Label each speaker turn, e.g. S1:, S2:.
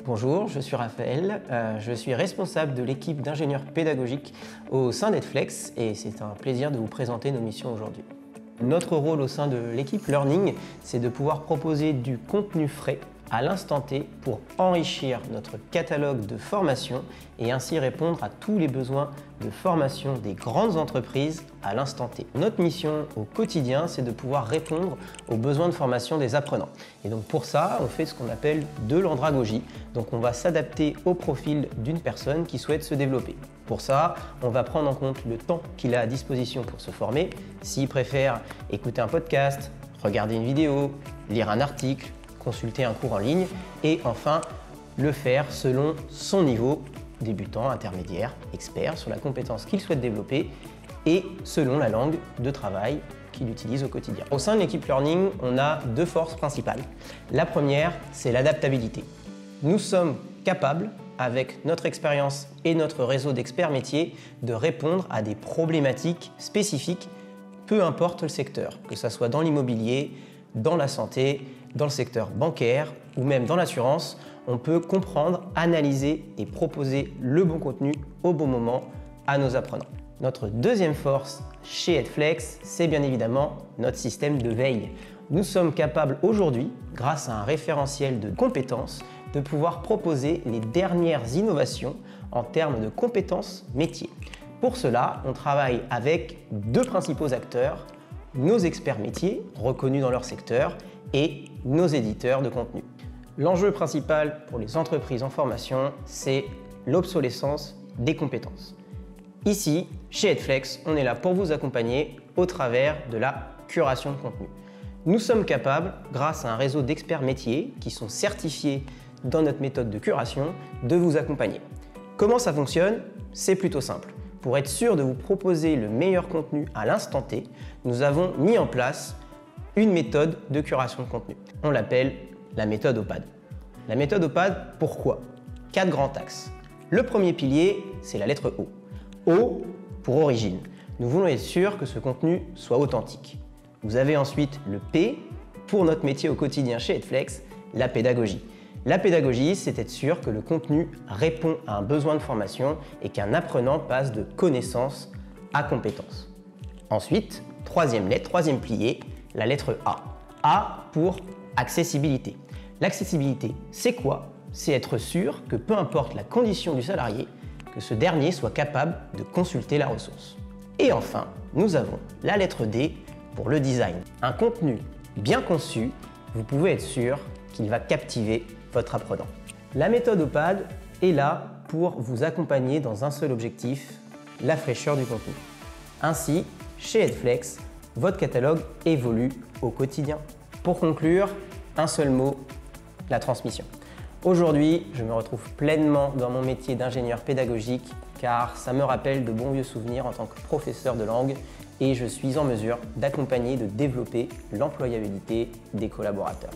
S1: Bonjour, je suis Raphaël, je suis responsable de l'équipe d'ingénieurs pédagogiques au sein d'Edflex et c'est un plaisir de vous présenter nos missions aujourd'hui. Notre rôle au sein de l'équipe Learning, c'est de pouvoir proposer du contenu frais à l'instant T pour enrichir notre catalogue de formation et ainsi répondre à tous les besoins de formation des grandes entreprises à l'instant T. Notre mission au quotidien, c'est de pouvoir répondre aux besoins de formation des apprenants. Et donc pour ça, on fait ce qu'on appelle de l'andragogie. Donc on va s'adapter au profil d'une personne qui souhaite se développer. Pour ça, on va prendre en compte le temps qu'il a à disposition pour se former, s'il préfère écouter un podcast, regarder une vidéo, lire un article, consulter un cours en ligne et enfin le faire selon son niveau, débutant, intermédiaire, expert, sur la compétence qu'il souhaite développer et selon la langue de travail qu'il utilise au quotidien. Au sein de l'équipe Learning, on a deux forces principales. La première, c'est l'adaptabilité. Nous sommes capables, avec notre expérience et notre réseau d'experts métiers, de répondre à des problématiques spécifiques, peu importe le secteur, que ce soit dans l'immobilier, dans la santé, dans le secteur bancaire ou même dans l'assurance, on peut comprendre, analyser et proposer le bon contenu au bon moment à nos apprenants. Notre deuxième force chez Edflex, c'est bien évidemment notre système de veille. Nous sommes capables aujourd'hui, grâce à un référentiel de compétences, de pouvoir proposer les dernières innovations en termes de compétences métiers. Pour cela, on travaille avec deux principaux acteurs, nos experts métiers, reconnus dans leur secteur, et nos éditeurs de contenu. L'enjeu principal pour les entreprises en formation, c'est l'obsolescence des compétences. Ici, chez Edflex, on est là pour vous accompagner au travers de la curation de contenu. Nous sommes capables, grâce à un réseau d'experts métiers qui sont certifiés dans notre méthode de curation, de vous accompagner. Comment ça fonctionne? C'est plutôt simple. Pour être sûr de vous proposer le meilleur contenu à l'instant T, nous avons mis en place une méthode de curation de contenu. On l'appelle la méthode OPAD. La méthode OPAD, pourquoi? 4 grands axes. Le premier pilier, c'est la lettre O. O pour origine. Nous voulons être sûrs que ce contenu soit authentique. Vous avez ensuite le P pour notre métier au quotidien chez Edflex, la pédagogie. La pédagogie, c'est être sûr que le contenu répond à un besoin de formation et qu'un apprenant passe de connaissance à compétence. Ensuite, troisième lettre, troisième pilier, la lettre A. A pour accessibilité. L'accessibilité, c'est quoi? C'est être sûr que peu importe la condition du salarié, que ce dernier soit capable de consulter la ressource. Et enfin, nous avons la lettre D pour le design. Un contenu bien conçu, vous pouvez être sûr qu'il va captiver votre apprenant. La méthode OPAD est là pour vous accompagner dans un seul objectif, la fraîcheur du contenu. Ainsi, chez Edflex, votre catalogue évolue au quotidien. Pour conclure, un seul mot, la transmission. Aujourd'hui, je me retrouve pleinement dans mon métier d'ingénieur pédagogique car ça me rappelle de bons vieux souvenirs en tant que professeur de langue et je suis en mesure d'accompagner et de développer l'employabilité des collaborateurs.